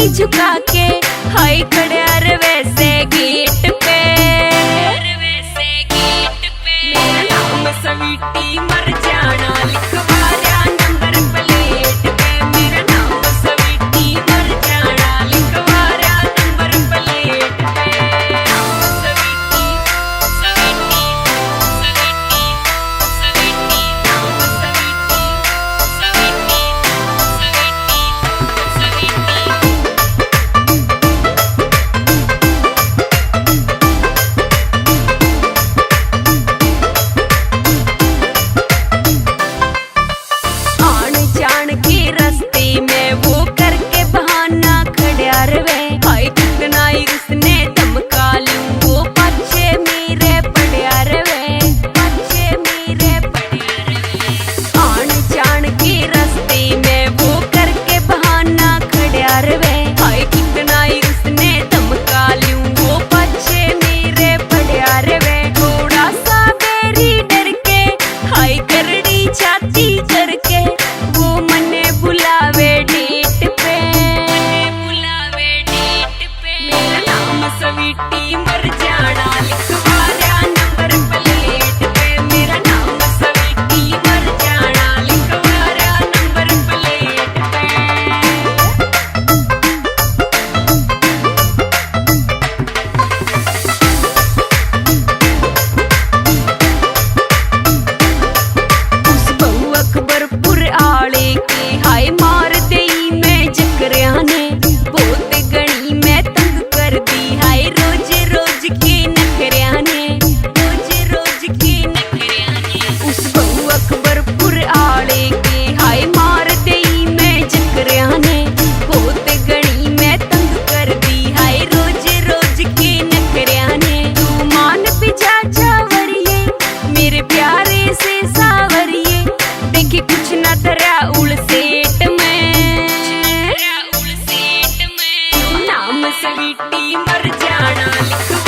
झुका के हाय खड़ा रे वैसे गेट पे मेरा नाम स्वीटी मर जाना लिखवाया नंबर प्लेट पे। मेरा नाम स्वीटी मर जाना लिखवाया नंबर प्लेट पे। स्वीटी स्वीटी स्वीटी स्वीटी नाम स्वीटी स्वीटी स्वीटी स्वीटी। स्वीटी मर जाना लिखवाया नंबर प्लेट पे। मेरा नाम स्वीटी मर जाना लिखवाया नंबर प्लेट पे। उस बहु अकबरपुर आले के हाय मार देई मैं जकरिया ने बहुत गणी मैं तंग कर दी हाय रोज रोज के नखरिया ने रोज रोज के नखरिया ने। उस बहु अकबरपुर आले के हाय मार देई मैं जकरिया ने बहुत गणी मैं तंग कर दी हाय रोज रोज के नखरिया ने। तू मान पिछा चावरिए मेरे प्यारे से सावरिए देखे कुछ न धरा उल सेट में नाम स्वीटी मर जाना लिख